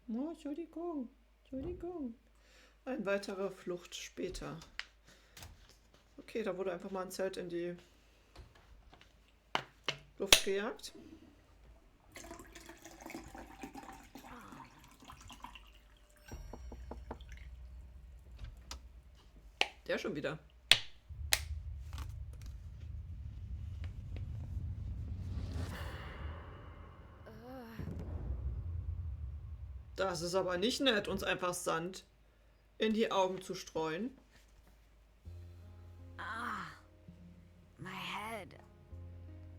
Oh, Entschuldigung. Entschuldigung. Eine weitere Flucht später. Okay, da wurde einfach mal ein Zelt in die Luft gejagt. Der schon wieder. Das ist aber nicht nett, uns einfach Sand in die Augen zu streuen. My head.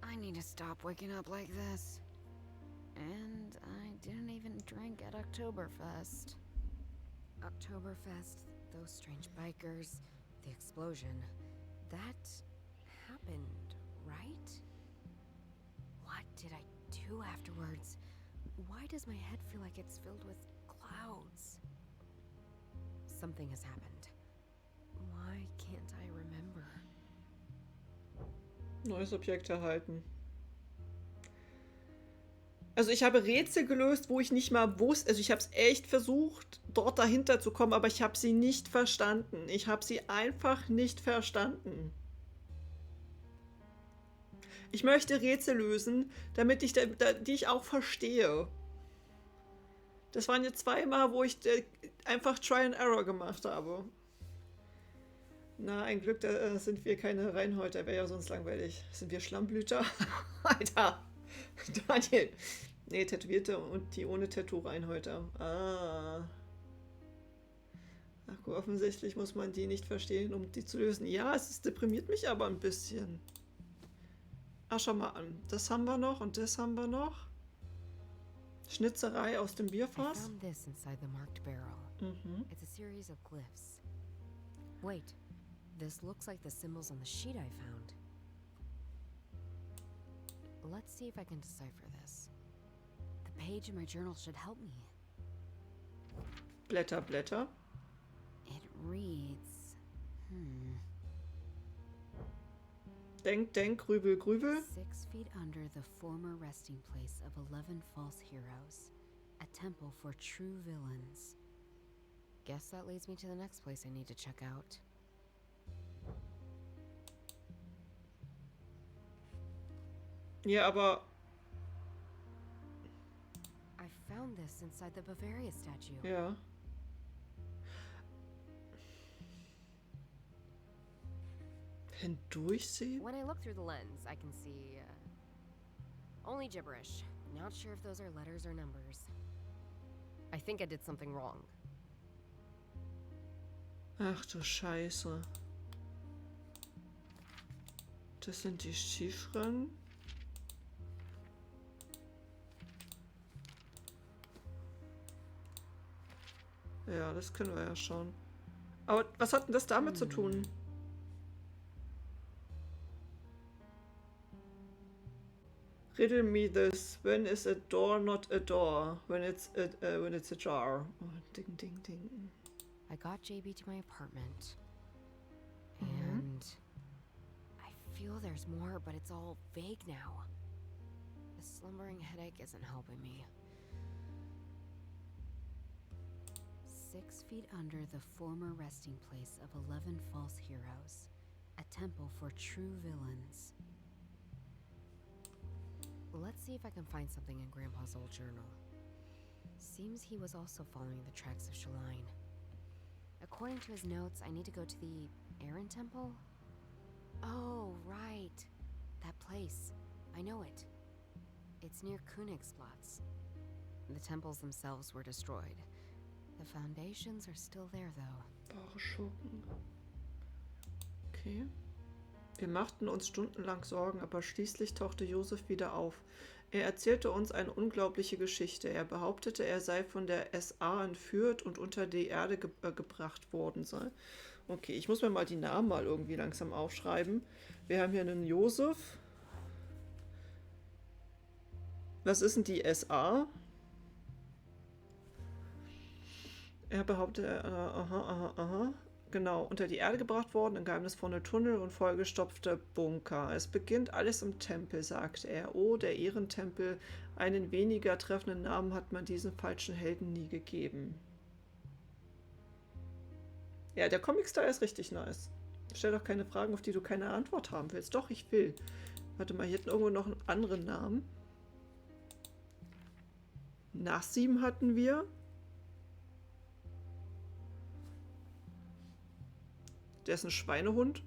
I need to stop waking up like this. And I didn't even drink at Oktoberfest. Oktoberfest, those strange bikers, the explosion. That happened, right? What did I do afterwards? Why does my head feel like it's filled with clouds? Something has happened. Why can't I remember? Neues Objekt erhalten. Also ich habe Rätsel gelöst, wo ich nicht mal wusste, also ich habe es echt versucht, dort dahinter zu kommen, aber ich habe sie nicht verstanden. Ich habe sie einfach nicht verstanden. Ich möchte Rätsel lösen, damit ich die ich auch verstehe. Das waren jetzt zweimal, wo ich einfach Try and Error gemacht habe. Na, ein Glück, da sind wir keine Reinhäuter, wäre ja sonst langweilig. Sind wir Schlammblüter? Alter, Daniel. Nee, Tätowierte und die ohne Tattoo Reinhäuter. Ah. Ach gut, offensichtlich muss man die nicht verstehen, um die zu lösen. Ja, es deprimiert mich aber ein bisschen. Ach, schau mal an. Das haben wir noch und das haben wir noch. Schnitzerei aus dem I Bierfass. found this inside the marked barrel. Mhm. It's a series of glyphs. Wait, this looks like the symbols on the sheet I found. Let's see if I can decipher this. The page in my journal should help me. Blätter, Blätter. It reads... Denk, denk, grübel, grübel. 6 feet under the former resting place of 11 false heroes. A temple for true villains. Guess that leads me to the next place I need to check out. Ja, aber I found this inside the Bavaria statue. ja. Hindurchsehen? When I look through the lens, I can see only gibberish. Not sure if those are letters or numbers. I think I did something wrong. Ach du Scheiße. Das sind die Chiffren. Ja, das können wir ja schon. Aber was hat denn das damit zu tun? Riddle me this. When is a door not a door? When it's a jar. Oh, ding, ding, ding. I got JB to my apartment. And I feel there's more, but it's all vague now. The slumbering headache isn't helping me. 6 feet under the former resting place of 11 false heroes. A temple for true villains. Let's see if I can find something in Grandpa's old journal. Seems he was also following the tracks of Shaline. According to his notes, I need to go to the Ehrentempel? Oh, right. That place. I know it. It's near Königsplatz. The temples themselves were destroyed. The foundations are still there, though. Wahre Schurken. Okay. Wir machten uns stundenlang Sorgen, aber schließlich tauchte Josef wieder auf. Er erzählte uns eine unglaubliche Geschichte. Er behauptete, er sei von der SA entführt und unter die Erde gebracht worden sei. Okay, ich muss mir mal die Namen mal irgendwie langsam aufschreiben. Wir haben hier einen Josef. Was ist denn die SA? Er behauptet, aha. genau, unter die Erde gebracht worden, ein geheimnisvoller Tunnel und vollgestopfte Bunker. Es beginnt alles im Tempel, sagt er. Oh, der Ehrentempel. Einen weniger treffenden Namen hat man diesem falschen Helden nie gegeben. Ja, der Comic-Style ist richtig nice. Stell doch keine Fragen, auf die du keine Antwort haben willst. Doch, ich will. Warte mal, hier hatten irgendwo noch einen anderen Namen. Nach 7 hatten wir. Der ist ein Schweinehund.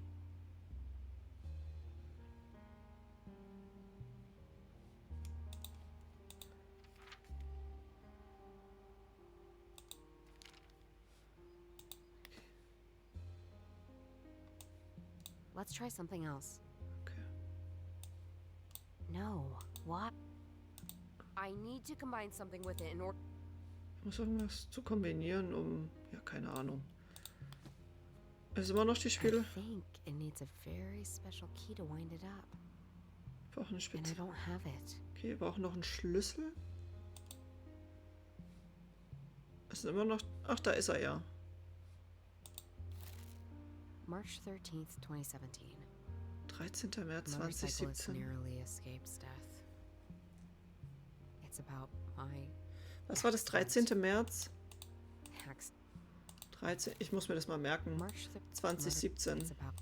Let's try something else. Okay. No. What? I need to combine something with it in order. Ich muss irgendwas zu kombinieren, um... Ja, keine Ahnung. Ist immer noch die Spiele? I think it needs a very special key to wind it up. Wir brauchen eine And I Spitze. don't have it. Okay, wir brauchen noch einen Schlüssel. Ist immer noch... Ach, da ist er ja. March 13th, 2017. 13. März Motorcyclist 2017. narrowly escapes death. It's about my Was war das? 13. März? hacks. 13. Ich muss mir das mal merken. March 2017. It's about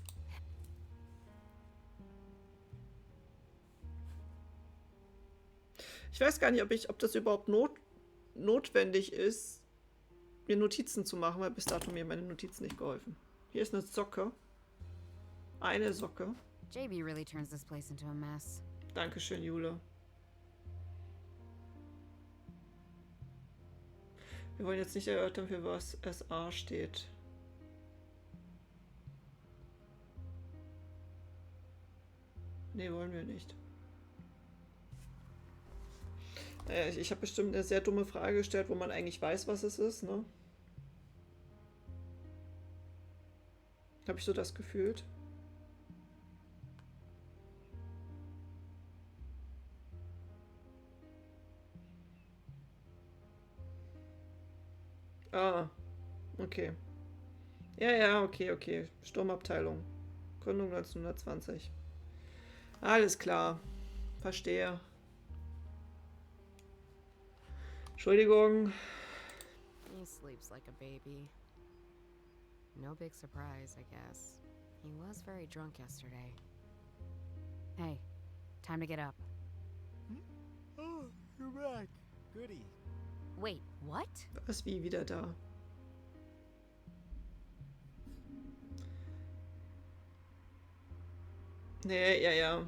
Ich weiß gar nicht, ob das überhaupt notwendig ist, mir Notizen zu machen, weil bis dato mir meine Notizen nicht geholfen. Hier ist eine Socke. Eine Socke. JB really turns this place into a mess. Dankeschön, Jule. Wir wollen jetzt nicht erörtern, für was SA steht. Nee, wollen wir nicht. Naja, ich habe bestimmt eine sehr dumme Frage gestellt, wo man eigentlich weiß, was es ist, ne? Habe ich so das gefühlt? Ah, okay. Ja, okay. Sturmabteilung. Gründung 1920. Alles klar. Verstehe. Entschuldigung. He sleeps like a baby. No big surprise, I guess. He was very drunk yesterday. Hey, time to get up. Oh, you're back. Goody. Wait, what? Was wie wieder da? Nee, ja.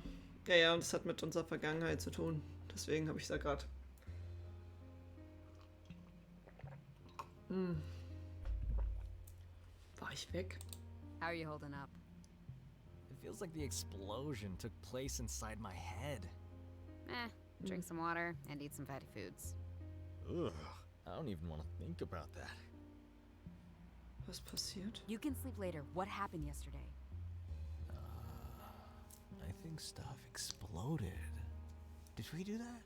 Ja, und das hat mit unserer Vergangenheit zu tun. Deswegen habe ich da gerade. War ich weg? How are you holding up? It feels like the explosion took place inside my head. Drink some water and eat some fatty foods. Ugh, I don't even want to think about that. Was passiert? You can sleep later. What happened yesterday? I think stuff exploded. Did we do that?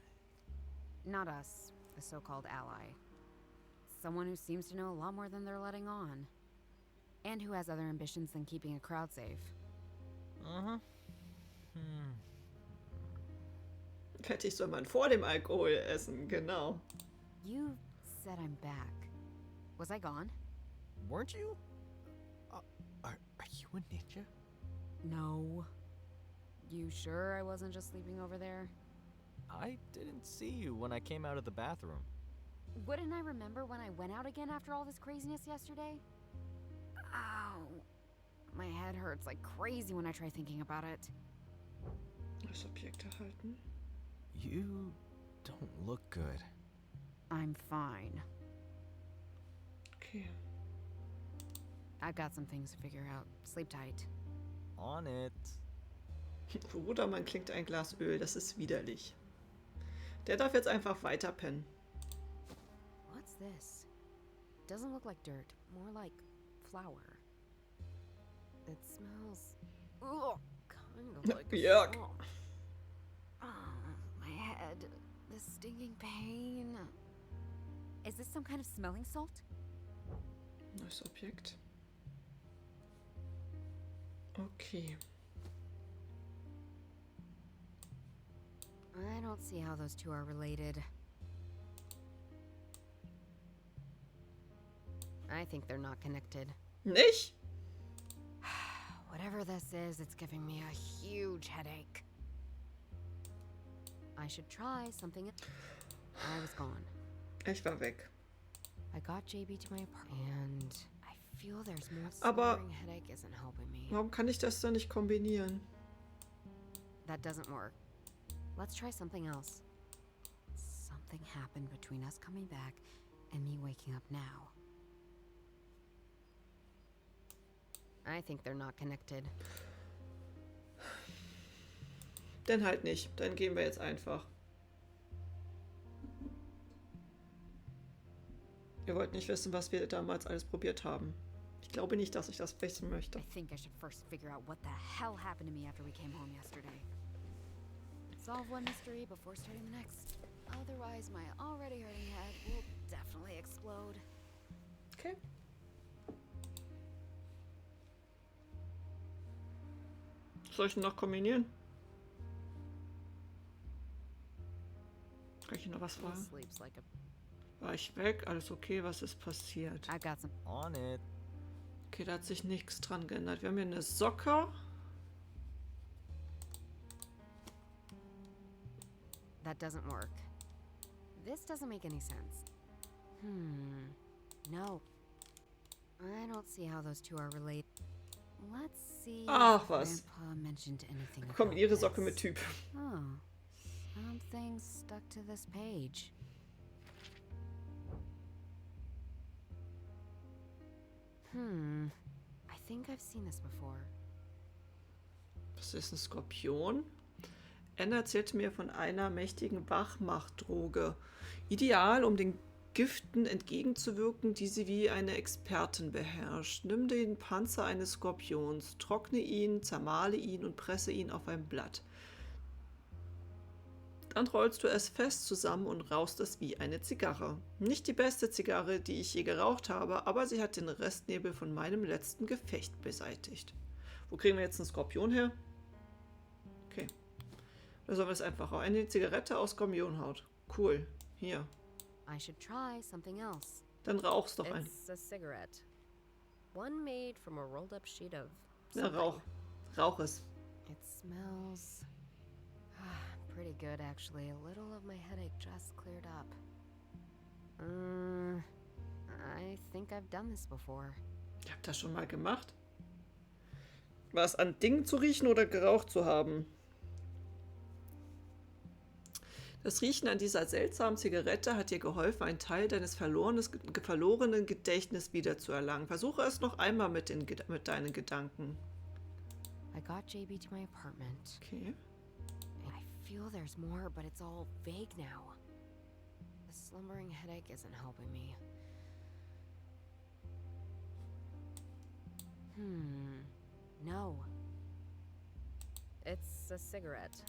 Not us, a so-called ally. Someone who seems to know a lot more than they're letting on. And who has other ambitions than keeping a crowd safe. Uh-huh. Fertig soll man vor dem Alkohol essen, genau. You said I'm back. Was I gone? Weren't you? Are you a ninja? No. You sure I wasn't just sleeping over there? I didn't see you when I came out of the bathroom. Wouldn't I remember when I went out again after all this craziness yesterday? Ow. My head hurts like crazy when I try thinking about it. Das Objekt erhalten. You don't look good. I'm fine. Okay. I've got some things to figure out. Sleep tight. On it. Bruder, man klingt ein Glas Öl, das ist widerlich. Der darf jetzt einfach weiter pennen. What's this? Doesn't look like dirt, more like flour. It smells kind of like Yuck. salt. My head, this stinging pain. Is this some kind of smelling salt? Neues Objekt. Okay. I don't see how those two are related. I think they're not connected. Nicht? Whatever this is, it's giving me a huge headache. I should try something. I was gone. Ich war weg. I got JB to my apartment, and I feel there's more. Aber Slumbering headache isn't helping me. warum kann ich das dann nicht kombinieren? That doesn't work. Let's try something else. Something happened between us coming back and me waking up now. I think they're not connected. Dann halt nicht. Dann gehen wir jetzt einfach. Ihr wollt nicht wissen, was wir damals alles probiert haben. Ich glaube nicht, dass ich das wissen möchte. I think I should first figure out what the hell happened to me after we came home yesterday. Solve one mystery before starting the next. Otherwise, my already hurting head will definitely explode. Okay. Soll ich ihn noch kombinieren? Kann ich noch was fragen? Sleeps like a... War ich weg? Alles okay? Was ist passiert? I got some... On it. Okay, da hat sich nichts dran geändert. Wir haben hier eine Socke. That doesn't work. This doesn't make any sense. No. I don't see how those two are related. Let's see Ach, if was. Grandpa mentioned anything Kommt about ihre Socke this. mit Typ. Oh, something stuck to this page. I think I've seen this before. Das ist ein Skorpion. Anne erzählte mir von einer mächtigen Wachmachtdroge. Ideal, um den Giften entgegenzuwirken, die sie wie eine Expertin beherrscht. Nimm den Panzer eines Skorpions, trockne ihn, zermahle ihn und presse ihn auf ein Blatt. Dann rollst du es fest zusammen und rauchst es wie eine Zigarre. Nicht die beste Zigarre, die ich je geraucht habe, aber sie hat den Restnebel von meinem letzten Gefecht beseitigt. Wo kriegen wir jetzt einen Skorpion her? Okay. Oder sollen wir es einfach auch? Eine Zigarette aus Skorpionhaut. Cool. Hier. I should try something else. Dann rauchst doch ein. It's a cigarette. One made from a rolled up sheet of Na, something. Rauch es. It smells pretty good, actually. A little of my headache just cleared up. I think I've done this before. Ich hab das schon mal gemacht. War es an Dingen zu riechen oder geraucht zu haben? Das Riechen an dieser seltsamen Zigarette hat dir geholfen, einen Teil deines verlorenen Gedächtnisses wiederzuerlangen. Versuche es noch einmal mit deinen Gedanken. I got JB to my apartment. Okay. I feel there's more, but it's all vague now. The slumbering headache isn't helping me. No. It's a cigarette.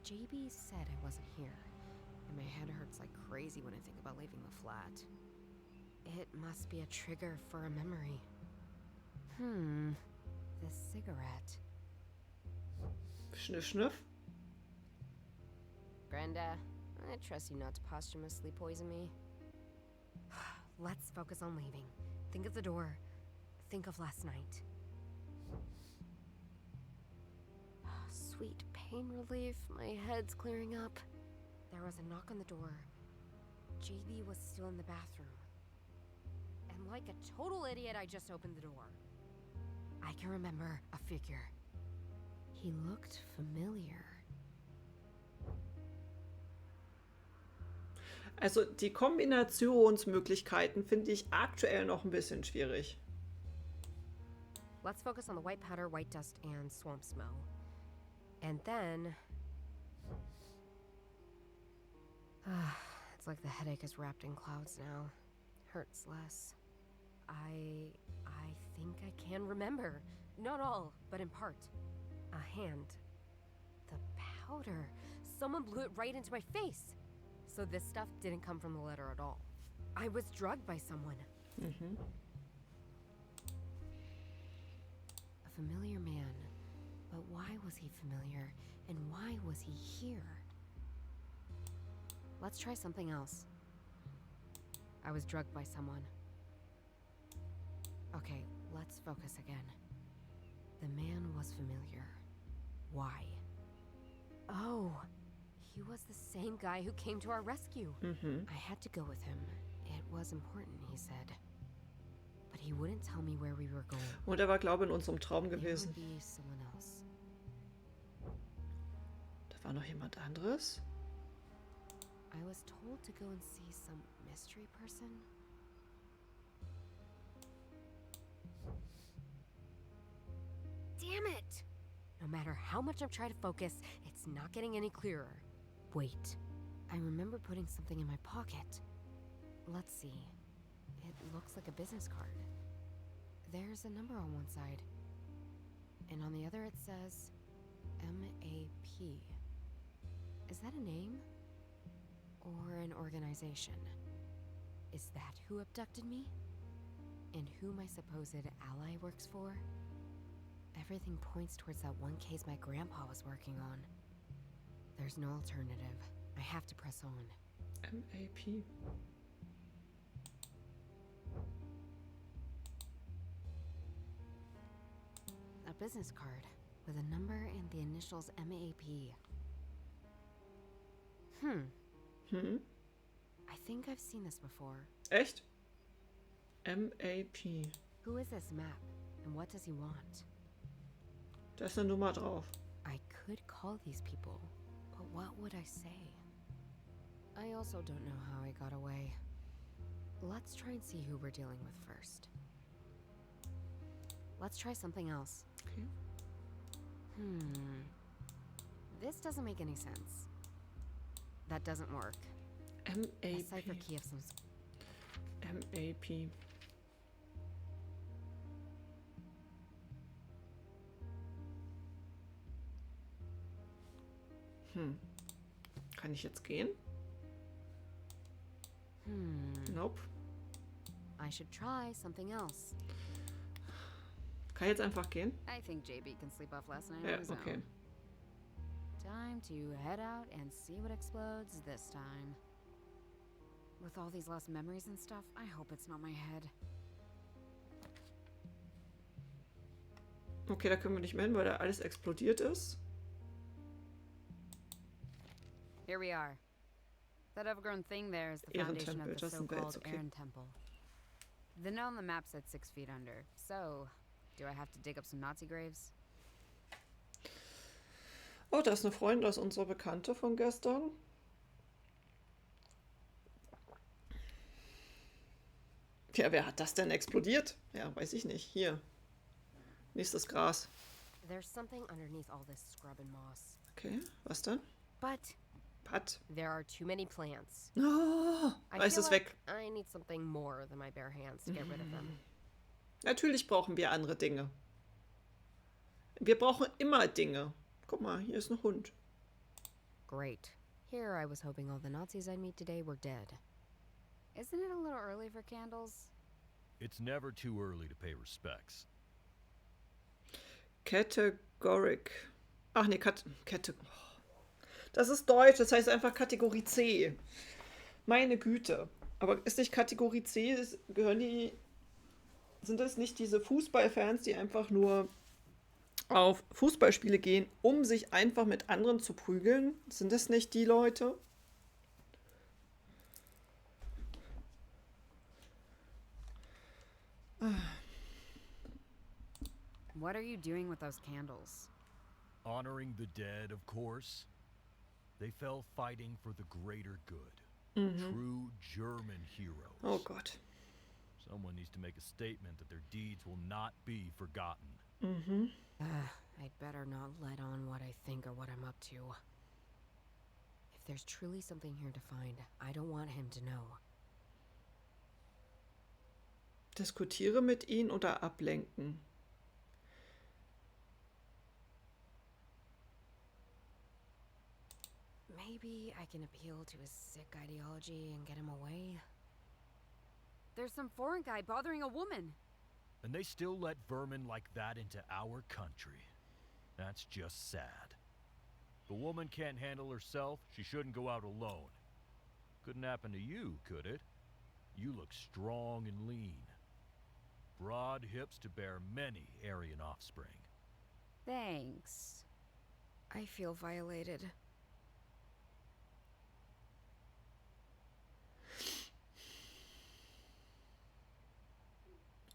JB said I wasn't here, and my head hurts like crazy when I think about leaving the flat. It must be a trigger for a memory. The cigarette. Schniff, schniff. Granda, I trust you not to posthumously poison me. Let's focus on leaving. Think of the door. Think of last night. Sweet pain relief. My head's clearing up. There was a knock on the door. JB was still in the bathroom. And like a total idiot, I just opened the door. I can remember a figure. He looked familiar. Also die Kombinationsmöglichkeiten finde ich aktuell noch ein bisschen schwierig. Let's focus on the white powder, white dust, and swamp smell. And then... it's like the headache is wrapped in clouds now. Hurts less. I think I can remember. Not all, but in part. A hand. The powder. Someone blew it right into my face. So this stuff didn't come from the letter at all. I was drugged by someone. familiar man. But why was he familiar, and why was he here? Let's try something else. I was drugged by someone. Okay, let's focus again. The man was familiar. Why? Oh, he was the same guy who came to our rescue. I had to go with him. It was important, he said. But he wouldn't tell me where we were going. Und er war, glaube ich, in unserem Traum gewesen. There would be someone else. Da war noch jemand anderes. I was told to go and see some mystery person. Damn it! No matter how much I'm trying to focus, it's not getting any clearer. Wait. I remember putting something in my pocket. Let's see. It looks like a business card. There's a number on one side. And on the other it says MAP. Is that a name? Or an organization? Is that who abducted me? And who my supposed ally works for? Everything points towards that one case my grandpa was working on. There's no alternative. I have to press on. MAP. A business card with a number and the initials MAP. I think I've seen this before. Echt? MAP. Who is this map, and what does he want? Da ist eine Nummer drauf. I could call these people, but what would I say? I also don't know how I got away. Let's try and see who we're dealing with first. Let's try something else. Okay. This doesn't make any sense. That doesn't work. A MAP. cipher key of some MAP. Kann ich jetzt gehen? Nope. I should try something else. Kann ich jetzt einfach gehen? I think JB can sleep off last night Ja, on his okay. own. Time to head out and see what explodes this time. With all these lost memories and stuff, I hope it's not my head. Okay, da können wir nicht mehr hin, weil da alles explodiert ist. Here we are. That overgrown thing there is the foundation of Ehrentempel, the das sind wir jetzt, so-called okay. Ehrentempel. The note on the map said 6 feet under. So, do I have to dig up some Nazi graves? Oh, da ist eine Freundin, das ist unsere Bekannte von gestern. Ja, wer hat das denn explodiert? Ja, weiß ich nicht. Hier. Nächstes Gras. There's something underneath all this scrub and moss. Okay, was denn? But Pat. there are too many plants. Oh, Eis ist weg. I need something more than my bare hands to get rid of them. Natürlich brauchen wir andere Dinge. Wir brauchen immer Dinge. Guck mal, hier ist ein Hund. Great. Here I was hoping all the Nazis I'd meet today were dead. Isn't it a little early for candles? It's never too early to pay respects. Categoric. Ach nee, das ist Deutsch, das heißt einfach Kategorie C. Meine Güte. Aber ist nicht Kategorie C, sind das nicht diese Fußballfans, die einfach nur auf Fußballspiele gehen, um sich einfach mit anderen zu prügeln? Sind das nicht die Leute? What are you doing with those candles? Honoring the dead, of course. They fell fighting for the greater good. True German heroes. Oh Gott. Someone needs to make a statement that their deeds will not be forgotten. I'd better not let on what I think or what I'm up to. If there's truly something here to find, I don't want him to know. Diskutiere mit ihnen oder ablenken. Maybe I can appeal to his sick ideology and get him away. There's some foreign guy bothering a woman. And they still let vermin like that into our country. That's just sad. If a woman can't handle herself, she shouldn't go out alone. Couldn't happen to you, could it? You look strong and lean. Broad hips to bear many Aryan offspring. Thanks. I feel violated.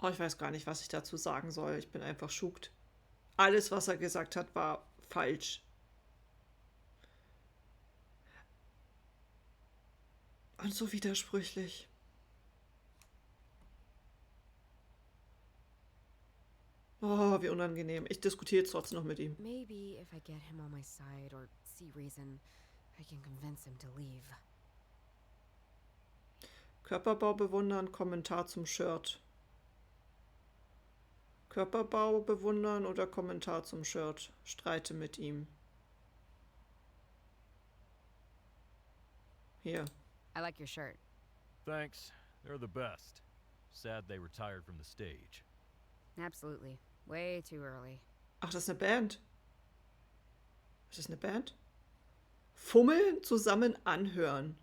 Oh, ich weiß gar nicht, was ich dazu sagen soll. Ich bin einfach schuckt. Alles, was er gesagt hat, war falsch. Und so widersprüchlich. Oh, wie unangenehm. Ich diskutiere jetzt trotzdem noch mit ihm. Maybe if I get him on my side or see reason, I can convince him to leave. Körperbau bewundern, Kommentar zum Shirt. Körperbau bewundern oder Kommentar zum Shirt. Streite mit ihm. Hier. I like your shirt. Thanks. They're the best. Sad they retired from the stage. Absolutely. Way too early. Ach, das ist eine Band. Ist das eine Band? Fummeln, zusammen anhören.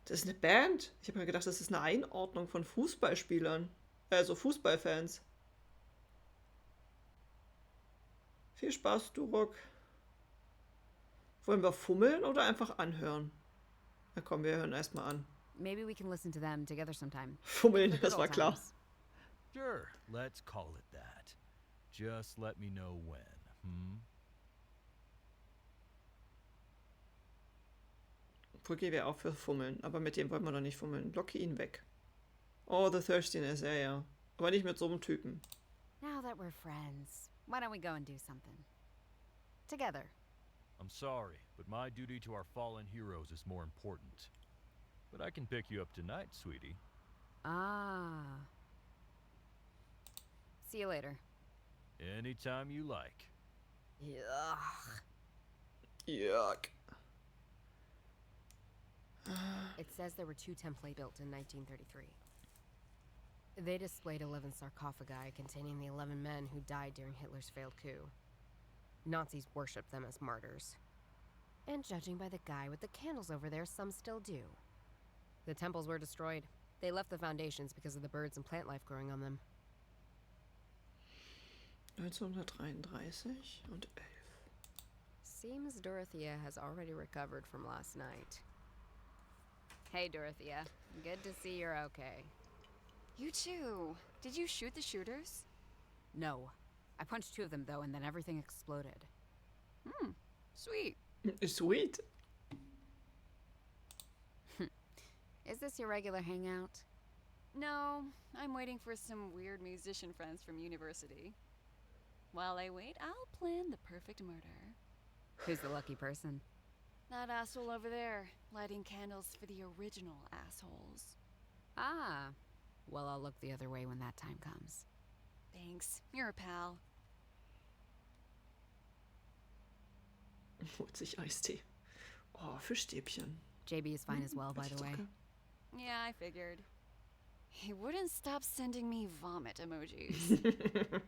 Das ist eine Band? Ich habe mir gedacht, das ist eine Einordnung von Fußballspielern. Also Fußballfans. Viel Spaß, Durok. Wollen wir fummeln oder einfach anhören? Na komm, wir hören erstmal an. Maybe we can listen to them together sometime. Fummeln, Good das old war klar. times. Sure, let's call it that. Just let me know when, Brücke wäre auch für Fummeln, aber mit dem wollen wir doch nicht fummeln. Blocke ihn weg. Oh, the thirstiness, ja, ja. Aber nicht mit so einem Typen. Now that we're friends, why don't we go and do something? Together. I'm sorry, but my duty to our fallen heroes is more important. But I can pick you up tonight, sweetie. Ah. See you later. Anytime you like. Yuck. Yuck. It says there were 2 template built in 1933. They displayed 11 sarcophagi containing the 11 men who died during Hitler's failed coup. Nazis worshipped them as martyrs. And judging by the guy with the candles over there, some still do. The temples were destroyed. They left the foundations because of the birds and plant life growing on them. 1933 und 11. Seems Dorothea has already recovered from last night. Hey, Dorothea. Good to see you're okay. You too. Did you shoot the shooters? No. I punched 2 of them, though, and then everything exploded. Sweet. Sweet. Is this your regular hangout? No, I'm waiting for some weird musician friends from university. While I wait, I'll plan the perfect murder. Who's the lucky person? That asshole over there, lighting candles for the original assholes. Ah. Well, I'll look the other way when that time comes. Thanks. You're a pal. Holt sich Eistee. Oh, Fischstäbchen. JB is fine as well, by the way. Yeah, I figured. He wouldn't stop sending me vomit emojis.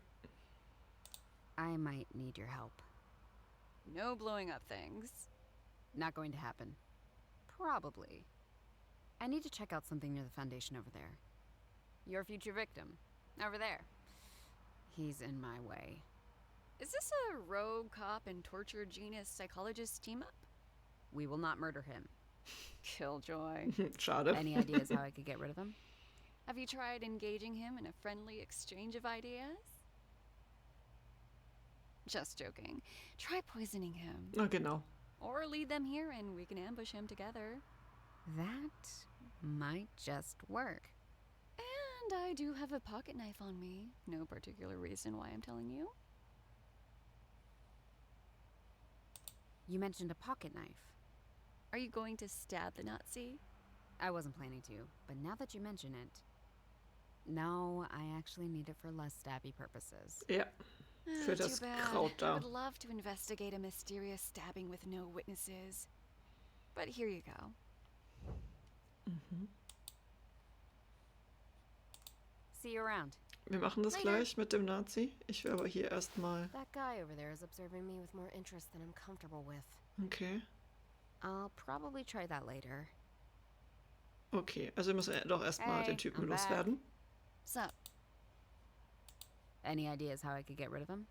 I might need your help. No blowing up things. Not going to happen. Probably. I need to check out something near the foundation over there. Your future victim. Over there. He's in my way. Is this a rogue cop and torture genius psychologist team up? We will not murder him. Killjoy. Schade. Any ideas how I could get rid of him? Have you tried engaging him in a friendly exchange of ideas? Just joking. Try poisoning him. Na genau. Or lead them here and we can ambush him together. That might just work. And I do have a pocket knife on me. No particular reason why I'm telling you. You mentioned a pocket knife. Are you going to stab the Nazi? I wasn't planning to, but now that you mention it... No, I actually need it for less stabby purposes. Ja. Für Too das bad. Kraut I da. would love to investigate a mysterious stabbing with no witnesses. But here you go. See you around. Wir machen das Later. gleich mit dem Nazi. Ich will aber hier erstmal... That guy over there is observing me with more interest than I'm comfortable with. Okay. I'll probably try that later. Okay, also wir müssen doch erstmal Hey, den Typen I'm back. loswerden. Sup? Any ideas how I could get rid of him?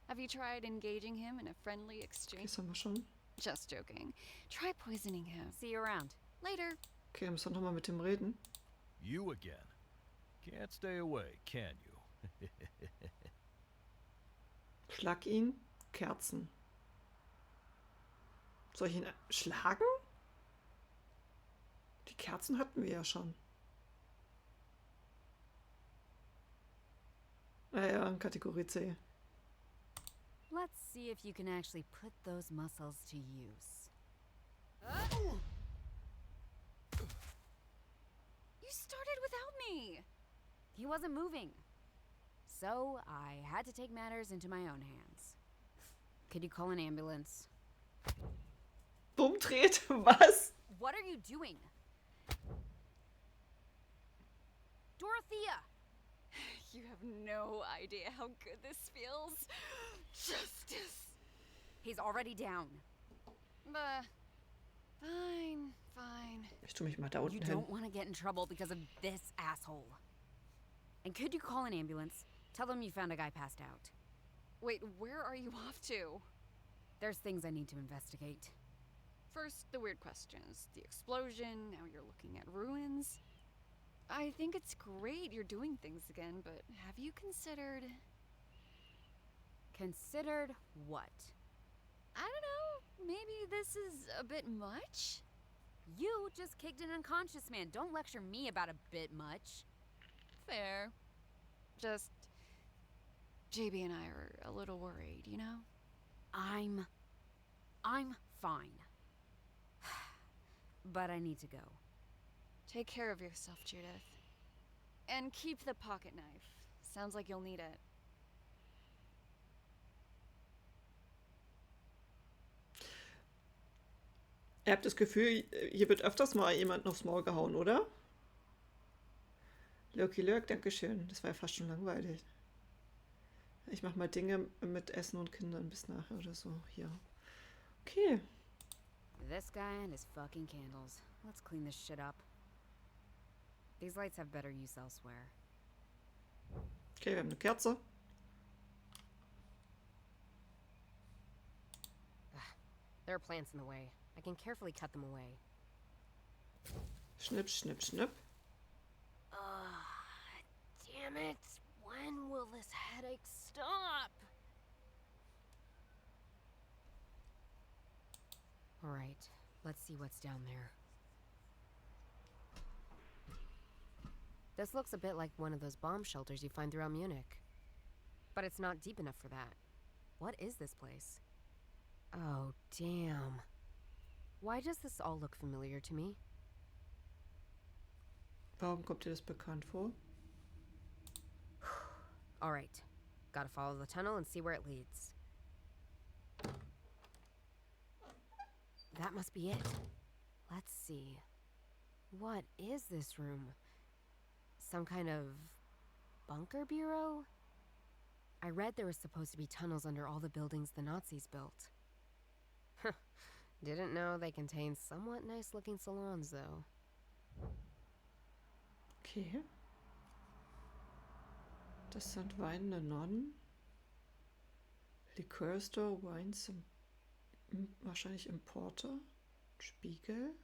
Have you tried engaging him in a friendly Okay, exchange? das haben wir schon. Just joking. Try poisoning him. See you around. Later. Okay, müssen wir nochmal mit dem reden. You again. Can't stay away, can you? Schlag ihn. Kerzen. Soll ich ihn schlagen? Die Kerzen hatten wir ja schon. Naja, Kategorie C. Let's see if you can actually put those muscles to use. You started without me. He wasn't moving. So I had to take matters into my own hands. Could you call an ambulance? Umdreht? Was? What are you doing? Dorothea! You have no idea how good this feels. Justice. He's already down. Fine, fine. Ich tue mich mal da unten You hin. don't want to get in trouble because of this asshole. And could you call an ambulance? Tell them you found a guy passed out. Wait, where are you off to? There's things I need to investigate. First, the weird questions. The explosion, now you're looking at ruins. I think it's great you're doing things again, but have you considered... Considered what? I don't know, maybe this is a bit much? You just kicked an unconscious man. Don't lecture me about a bit much. Fair. Just... JB and I are a little worried, you know? I'm fine. But I need to go. Take care of yourself, Judith. And keep the pocket knife. Sounds like you'll need it. Ihr habt das Gefühl, hier wird öfters mal jemand aufs Maul gehauen, oder? Lurky Lurk, dankeschön. Das war ja fast schon langweilig. Ich mach mal Dinge mit Essen und Kindern bis nachher oder so. Hier. Okay. This guy and his fucking candles. Let's clean this shit up. These lights have better use elsewhere. Okay, wir haben eine Kerze. There are plants in the way. I can carefully cut them away. Schnipp, schnipp, schnipp. Damn it! When will this headache stop? Alright, let's see what's down there. This looks a bit like one of those bomb shelters you find throughout Munich. But it's not deep enough for that. What is this place? Oh, damn. Why does this all look familiar to me? Warum kommt dir das bekannt vor? Alright, gotta follow the tunnel and see where it leads. That must be it. Let's see. What is this room? Some kind of bunker bureau? I read there was supposed to be tunnels under all the buildings the Nazis built. Didn't know they contained somewhat nice-looking salons, though. Okay. Das sind weinende Nonnen. Liquor Store, Wines, wahrscheinlich Importe. Spiegel.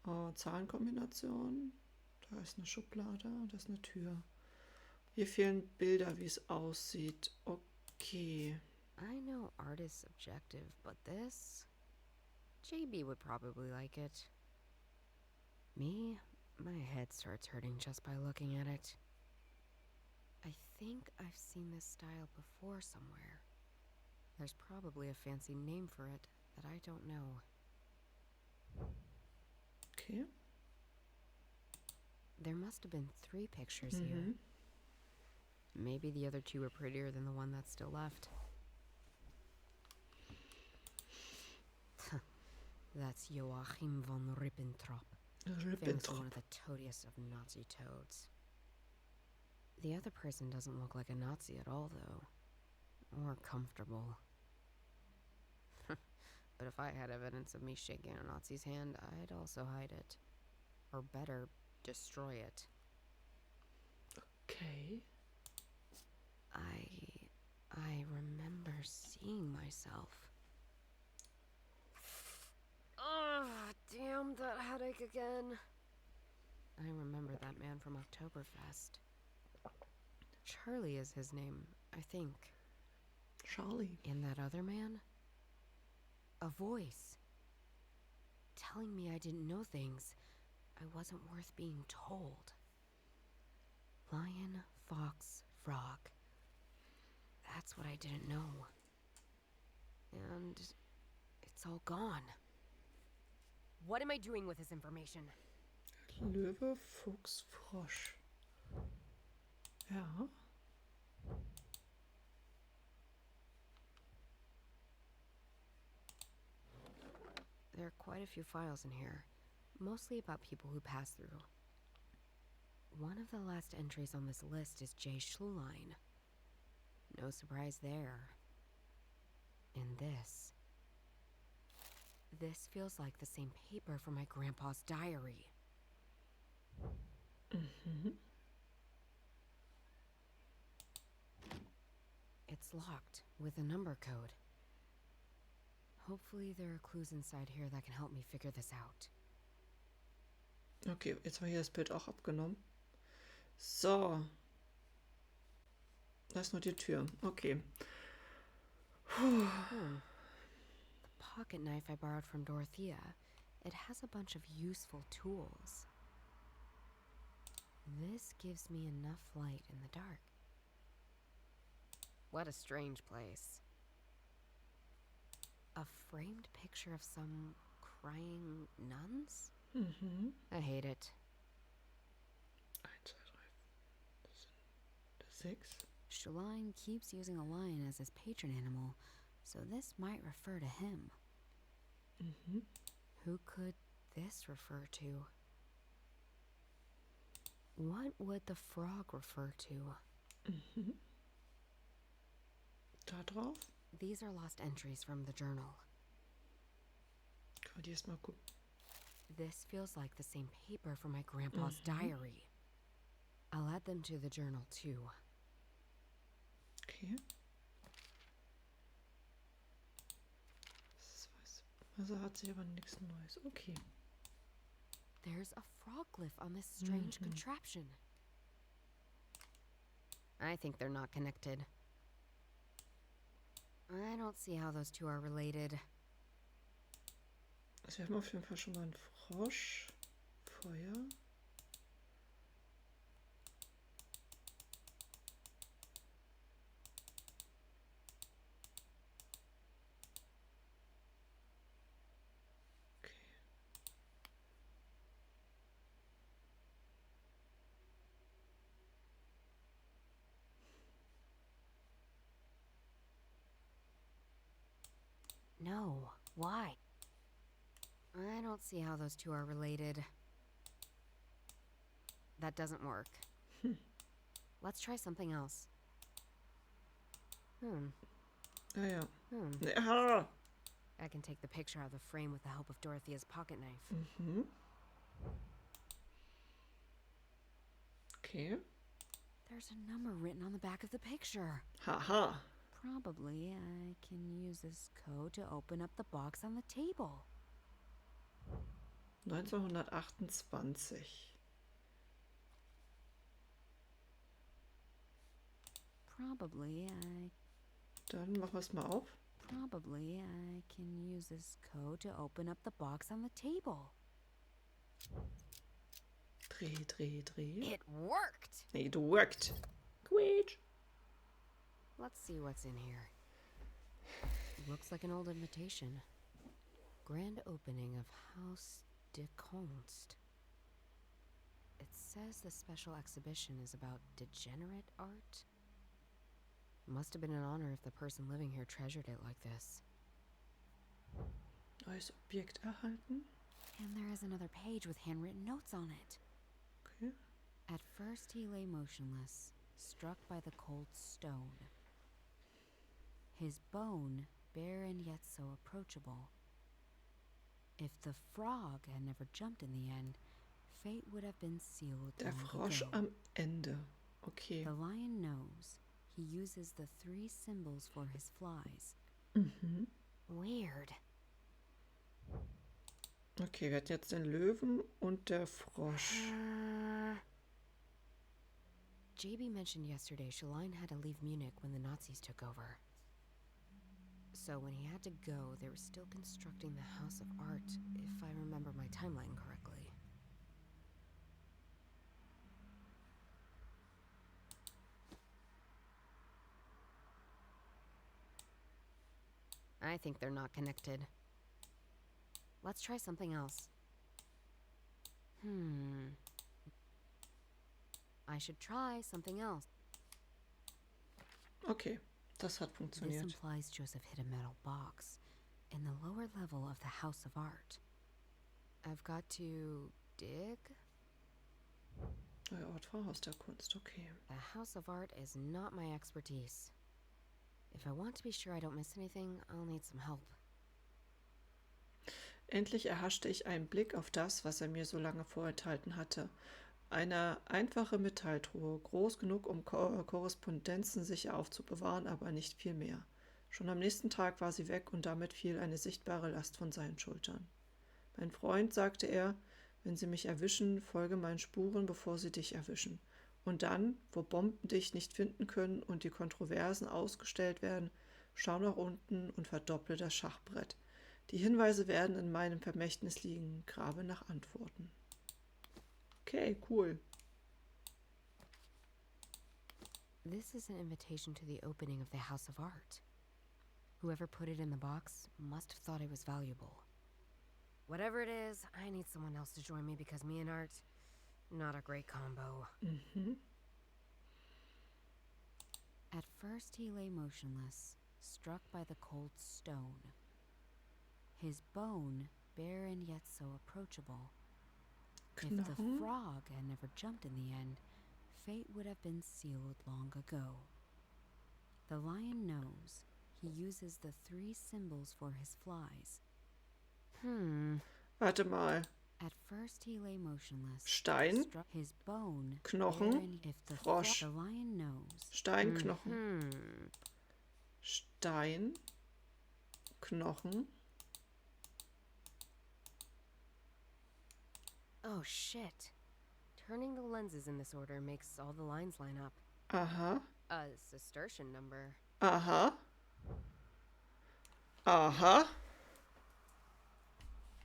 Oh, Zahlenkombination. Da ist eine Schublade und da ist eine Tür. Hier fehlen Bilder, wie es aussieht. Okay. I know art is subjective, but this... JB would probably like it. Me? My head starts hurting just by looking at it. I think I've seen this style before somewhere. There's probably a fancy name for it that I don't know. Okay. There must have been 3 pictures here. Maybe the other 2 are prettier than the one that's still left. That's Joachim von Ribbentrop. Famous for one of the toadiest of Nazi toads. The other person doesn't look like a Nazi at all, though. Or comfortable. But if I had evidence of me shaking a Nazi's hand, I'd also hide it. Or better, destroy it. Okay. I remember seeing myself. Ugh, damn that headache again. I remember that man from Oktoberfest. Charlie is his name, I think. Charlie. And that other man? A voice. Telling me I didn't know things. I wasn't worth being told. Lion, fox, frog. That's what I didn't know. And it's all gone. What am I doing with this information? Löwe, Fuchs, Frosch. Ja. There are quite a few files in here, mostly about people who pass through. One of the last entries on this list is J. Schlulein. No surprise there. And this. This feels like the same paper from my grandpa's diary. Mhm. It's locked with a number code. Hopefully there are clues inside here that can help me figure this out. Okay, jetzt haben wir hier das Bild auch abgenommen. So. Da ist nur die Tür. Okay. Puh. The pocket knife I borrowed from Dorothea. It has a bunch of useful tools. This gives me enough light in the dark. What a strange place. A framed picture of some crying nuns? Mhm. I hate it. 1, 2, 3. Das sind 6. Schlein keeps using a lion as his patron animal, so this might refer to him. Mhm. Who could this refer to? What would the frog refer to? Mhm. Da drauf. These are lost entries from the journal. Kann man die erstmal gucken. This feels like the same paper from my grandpa's diary. I'll add them to the journal too. Okay. Das weiß. Also hat sich aber nichts Neues. Okay. There's a frog glyph on this strange contraption. I think they're not connected. I don't see how those two are related. Also wir haben auf jeden Fall schon mal einen Frosch. Feuer. Okay. No, why? I don't see how those two are related. That doesn't work. Let's try something else. Ah ja. Ja. I can take the picture out of the frame with the help of Dorothea's pocket knife. Mhm. Okay. There's a number written on the back of the picture. Haha. Probably I can use this code to open up the box on the table. 1928. Probably Dann machen wir es mal auf. I can use this code to open up the box on the table. Dreh, dreh, dreh. It worked! It worked. Queech. Let's see what's in here. Looks like an old invitation. Grand opening of Haus der Kunst. It says the special exhibition is about degenerate art. Must have been an honor if the person living here treasured it like this. Neues Objekt erhalten. And there is another page with handwritten notes on it. Okay. At first he lay motionless, struck by the cold stone. His bone, bare and yet so approachable. If the frog had never jumped in the end, fate would have been sealed Der long Frosch ago. am Ende. Okay. The lion knows. He uses the 3 symbols for his flies. Mhm. Weird. Okay, wir hatten jetzt den Löwen und der Frosch. JB mentioned yesterday Shaline had to leave Munich when the Nazis took over. So when he had to go, they were still constructing the House of Art, if I remember my timeline correctly. I think they're not connected. Let's try something else. I should try something else. Okay, das hat This funktioniert. implies Joseph hit a metal box in the lower level of the House of Art. I've got to dig? Neuer Ort war Haus der Kunst, okay. The House of Art is not my expertise. If I want to be sure I don't miss anything, I'll need some help. Endlich erhaschte ich einen Blick auf das, was er mir so lange vorenthalten hatte. Eine einfache Metalltruhe, groß genug, um Korrespondenzen sicher aufzubewahren, aber nicht viel mehr. Schon am nächsten Tag war sie weg und damit fiel eine sichtbare Last von seinen Schultern. Mein Freund, sagte er, wenn sie mich erwischen, folge meinen Spuren, bevor sie dich erwischen. Und dann, wo Bomben dich nicht finden können und die Kontroversen ausgestellt werden, schau nach unten und verdopple das Schachbrett. Die Hinweise werden in meinem Vermächtnis liegen, grabe nach Antworten. Okay, cool. This is an invitation to the opening of the House of Art. Whoever put it in the box must have thought it was valuable. Whatever it is, I need someone else to join me because me and Art, not a great combo. At first he lay motionless, struck by the cold stone. His bone, bare and yet so approachable. If the Knochen. frog had never jumped in the end, fate would have been sealed long ago. The lion knows. He uses the 3 symbols for his flies. Warte mal. At first he lay motionless. Stein, struck his bone. Knochen, bare and if the Frosch. The lion knows. Stein, Knochen. Stein, Knochen. Oh shit. Turning the lenses in this order makes all the lines line up. Aha, A Cistercian number. aha. Aha.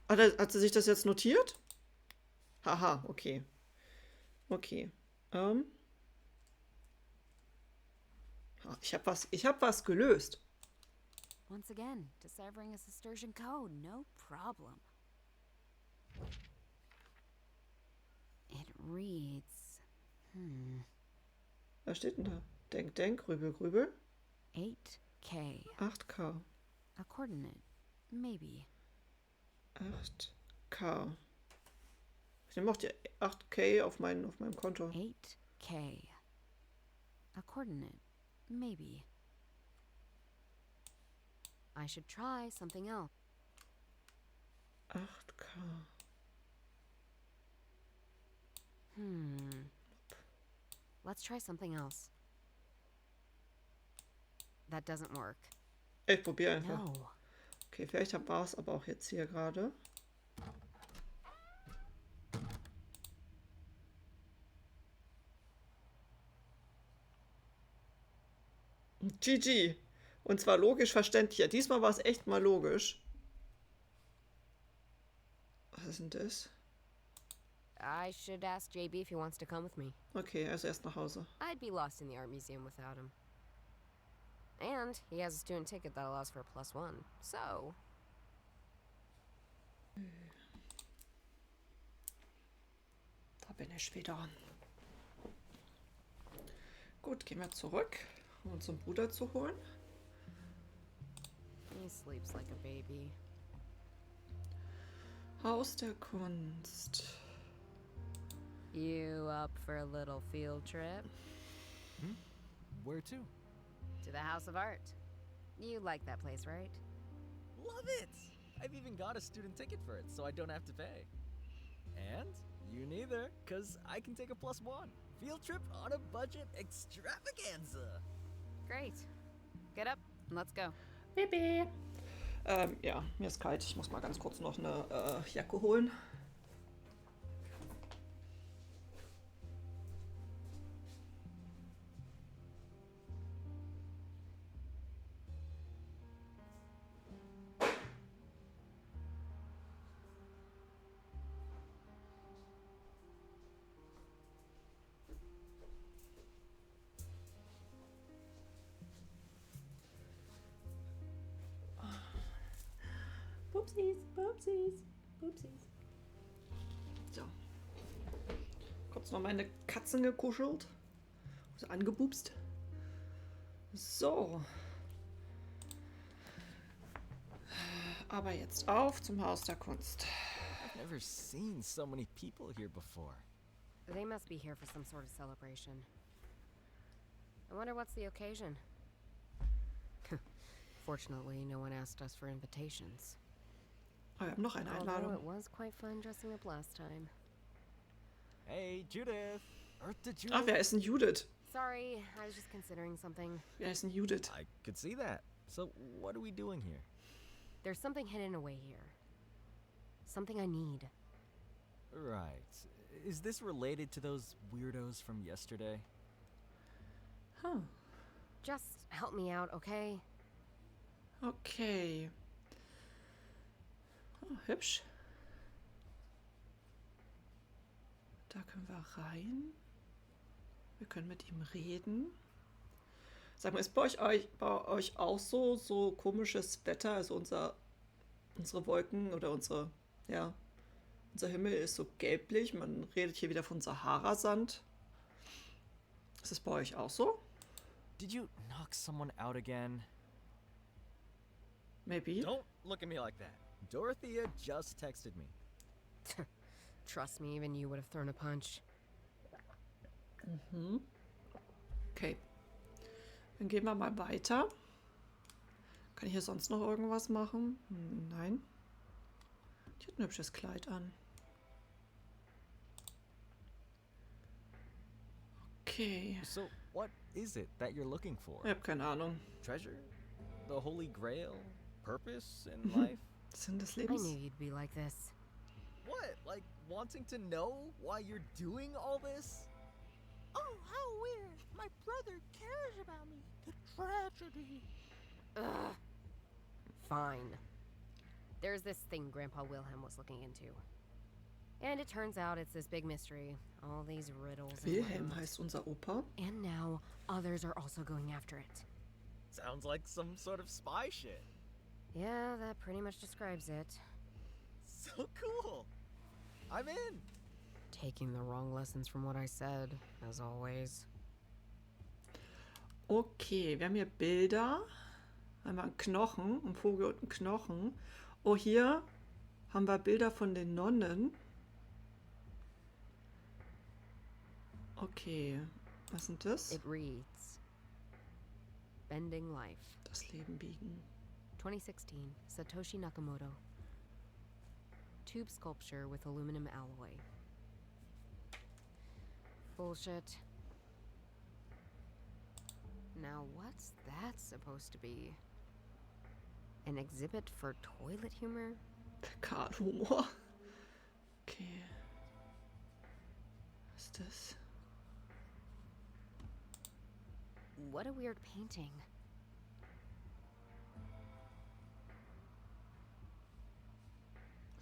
Hat sie sich das jetzt notiert? Haha, okay. Okay. Ich hab was gelöst. Once again, deciphering a Cistercian code, no problem. It reads, Was steht denn da? Denk, denk, grübel, grübel. 8K. 8K. A coordinate, maybe. 8K. Ich nehme auch die 8K auf meinem Konto. 8K. A coordinate, maybe. I should try something else. 8K. Let's try something else. That doesn't work. Ich probiere einfach. No. Okay, vielleicht war es aber auch jetzt hier gerade. GG. Und zwar logisch verständlich. Ja, diesmal war es echt mal logisch. Was ist denn das? I should ask JB if he wants to come with me. Okay, also erst nach Hause. I'd be lost in the art museum without him. And he has a student ticket that allows for a +1. So, Da bin ich wieder. Gut, gehen wir zurück, um unseren Bruder zu holen. he sleeps like a baby. Haus der Kunst. You up for a little field trip? Where to? To the House of Art. You like that place, right? Love it! I've even got a student ticket for it, so I don't have to pay. And you neither, because I can take a +1. Field trip on a budget extravaganza. Great. Get up and let's go. Baby. Ja, mir ist kalt. Ich muss mal ganz kurz noch eine Jacke holen. Pupsies, Pupsies, Pupsies. So. Kurz noch meine Katzen gekuschelt. Also angebubst. So. Aber jetzt auf zum Haus der Kunst. I've never seen so many people here before. They must be here for some sort of celebration. I wonder what's the occasion. Fortunately, no one asked us for invitations. Oh, wir haben noch eine Although Einladung. it was quite fun dressing up last time. Hey, Judith! Eartha Judith! Ah, wer ist denn Judith? Sorry, I was just considering something. Wer ist denn Judith? I could see that. So, what are we doing here? There's something hidden away here. Something I need. Right. Is this related to those weirdos from yesterday? Huh. Just help me out, okay? Okay. Oh, hübsch. Da können wir rein. Wir können mit ihm reden. Sag mal, ist bei euch auch so komisches Wetter? Also unsere Wolken oder unser Himmel ist so gelblich. Man redet hier wieder von Sahara-Sand. Ist es bei euch auch so? Did you knock someone out again? Maybe. Don't look at me like that. Dorothea just texted me. Trust me, even you would have thrown a punch. Okay. Dann gehen wir mal weiter. Kann ich hier sonst noch irgendwas machen? Nein. Die hat ein hübsches Kleid an. Okay. So, what is it that you're looking for? Ich habe keine Ahnung. Treasure? The Holy Grail? Purpose in life? Sinn des I Lebens? knew you'd be like this. What? Like wanting to know why you're doing all this? Oh, how weird. My brother cares about me. The tragedy. Ugh. Fine. There's this thing Grandpa Wilhelm was looking into. And it turns out it's this big mystery. All these riddles. and Wilhelm whatnot. heißt unser Opa. And now others are also going after it. Sounds like some sort of spy shit. Yeah, that pretty much describes it. So cool. I'm in. Taking the wrong lessons from what I said, as always. Okay, wir haben hier Bilder. Einmal ein Knochen, ein Vogel und ein Knochen. Oh, hier haben wir Bilder von den Nonnen. Okay, was sind das? It reads Bending Life. Das Leben biegen. 2016, Satoshi Nakamoto. Tube sculpture with aluminum alloy. Bullshit. Now what's that supposed to be? An exhibit for toilet humor? Karthumor. Okay. Was ist das? What a weird painting.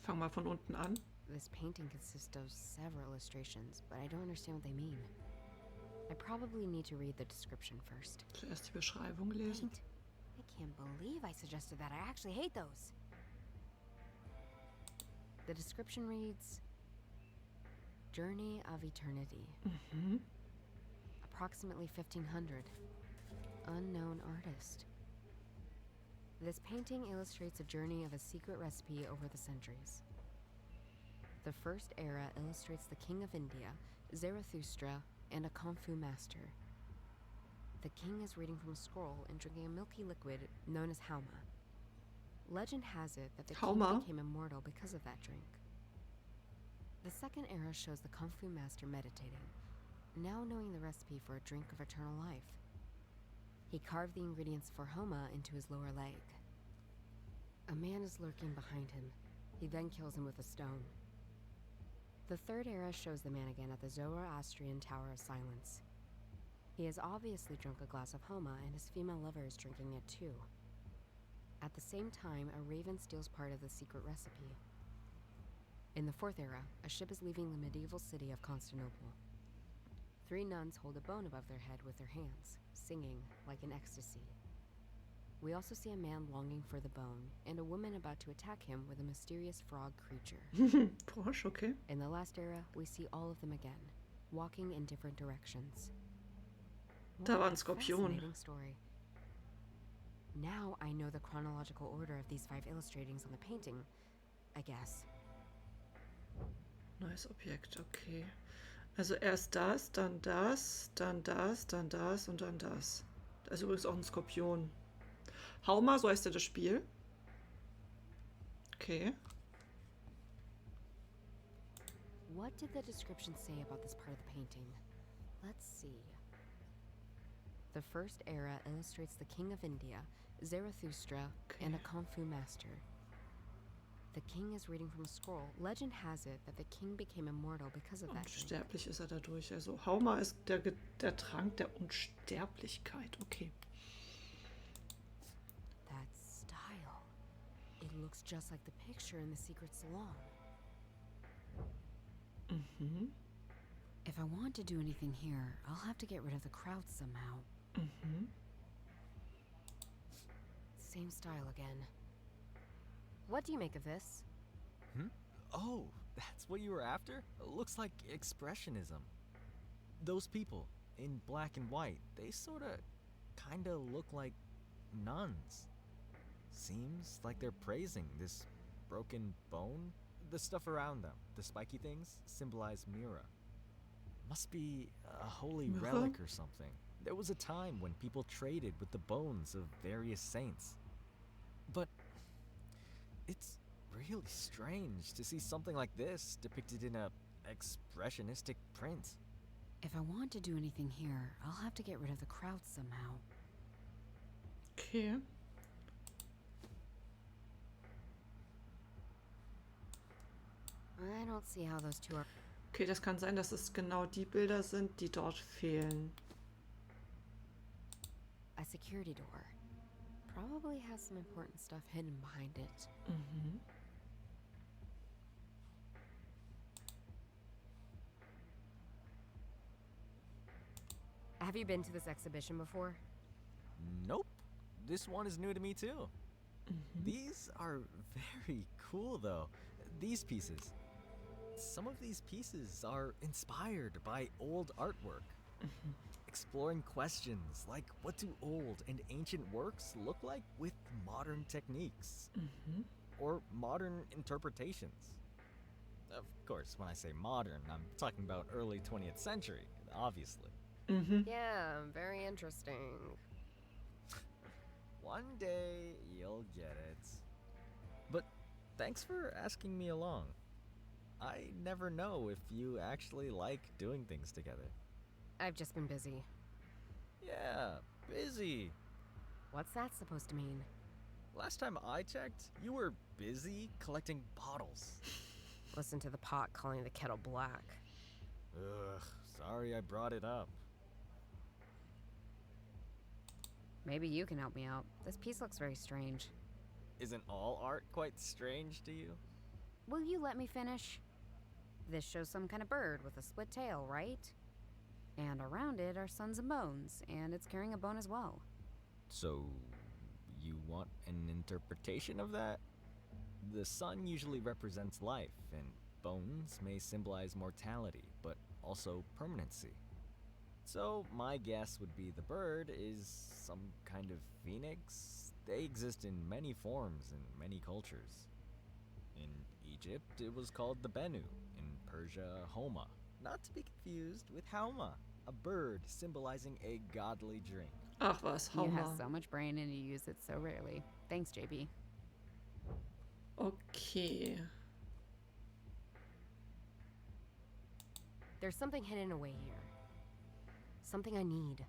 Fang mal von unten an. This painting consists of several illustrations, but I don't understand what they mean. I probably need to read the description first. Zuerst die Beschreibung lesen. Wait, I can't believe I suggested that. I actually hate those. The description reads, Journey of Eternity. Mhm. Approximately 1500. Unknown artist. This painting illustrates a journey of a secret recipe over the centuries. The first era illustrates the king of India, Zarathustra, and a Kung Fu master. the king is reading from a scroll and drinking a milky liquid known as Hauma. Legend has it that the Hauma? king became immortal because of that drink. The second era shows the Kung Fu master meditating, now knowing the recipe for a drink of eternal life. He carved the ingredients for Hauma into his lower leg. A man is lurking behind him. He then kills him with a stone. The third era shows the man again at the Zoroastrian Tower of Silence. He has obviously drunk a glass of Hauma, and his female lover is drinking it too. At the same time, a raven steals part of the secret recipe. In the fourth era, a ship is leaving the medieval city of Constantinople. 3 nuns hold a bone above their head with their hands, singing like in ecstasy. We also see a man longing for the bone, and a woman about to attack him with a mysterious frog creature. Porsche, okay. In the last era, we see all of them again, walking in different directions. Da war What ein a Skorpion. fascinating story. Now I know the chronological order of these 5 illustratings on the painting, I guess. Neues Objekt, okay. Also erst das, dann das, dann das, dann das und dann das. Da ist übrigens auch ein Skorpion. Hauma, so heißt ja das Spiel. Okay. What did the description say about this part of the painting? Let's see. The first era illustrates the king of India, Zarathustra, and a Kung Fu master. The king is reading from a scroll. Legend has it that the king became immortal because of that drink. Unsterblich ist er dadurch. Also Hauma ist der Trank der Unsterblichkeit. Okay. That style. It looks just like the picture in the secret salon. Mhm. If I want to do anything here, I'll have to get rid of the crowd somehow. Mhm. Same style again. What do you make of this? Oh, that's what you were after? Looks like expressionism. Those people in black and white, they sorta kinda look like nuns. Seems like they're praising this broken bone. The stuff around them, the spiky things, symbolize Mira. Must be a holy Mira? relic or something. There was a time when people traded with the bones of various saints. But it's really strange to see something like this depicted in a expressionistic print. If I want to do anything here, I'll have to get rid of the crowd somehow. Okay. I don't see how those two are. Okay, das kann sein, dass es genau die Bilder sind, die dort fehlen. A security door. Probably has some important stuff hidden behind it. Mhm. Have you been to this exhibition before? Nope. This one is new to me too. Mhm. These are very cool though. These pieces. Some of these pieces are inspired by old artwork. Exploring questions like what do old and ancient works look like with modern techniques? Mhm. Or modern interpretations? Of course, when I say modern, I'm talking about early 20th century, obviously. Mhm. Yeah, very interesting. One day, you'll get it. But thanks for asking me along. I never know if you actually like doing things together. I've just been busy. Yeah, busy. What's that supposed to mean? Last time I checked, you were busy collecting bottles. Listen to the pot calling the kettle black. Ugh, sorry I brought it up. Maybe you can help me out. This piece looks very strange. Isn't all art quite strange to you? Will you let me finish? This shows some kind of bird with a split tail, right? And around it are suns and bones, and it's carrying a bone as well. So, you want an interpretation of that? The sun usually represents life, and bones may symbolize mortality, but also permanency. So, my guess would be the bird is some kind of phoenix. They exist in many forms in many cultures. In Egypt, it was called the Bennu. In Persia, Homa. Not to be confused with Hauma. a bird symbolizing a godly drink. Ach was, You have Hauma. so much brain and you use it so rarely. Thanks, JB. Okay. There's something hidden away here. Something I need.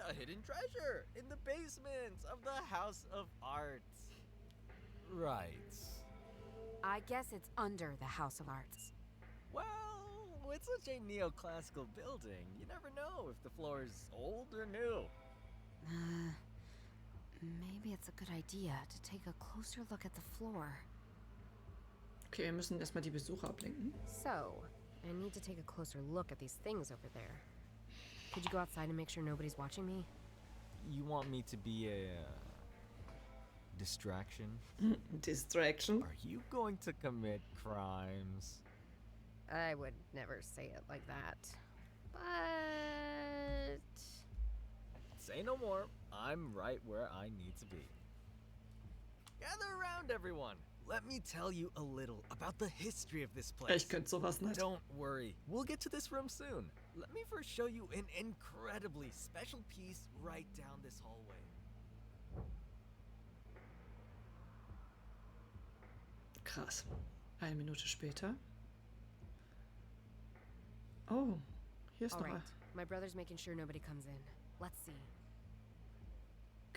A hidden treasure in the basement of the House of Art. Right. I guess it's under the House of Arts. Well, with such a neoclassical building, you never know if the floor is old or new. Maybe it's a good idea to take a closer look at the floor. Okay, wir müssen erstmal die Besucher ablenken. So, I need to take a closer look at these things over there. Could you go outside and make sure nobody's watching me? You want me to be a distraction? Distraction. Are you going to commit crimes? I would never say it like that. But... Say no more. I'm right where I need to be. Gather around, everyone. Let me tell you a little about the history of this place. Ich könnte sowas nicht. Don't worry, we'll get to this room soon. Let me first show you an incredibly special piece right down this hallway. Krass. Eine Minute später. Oh, hier ist All noch right, ein. my brother's making sure nobody comes in. Let's see.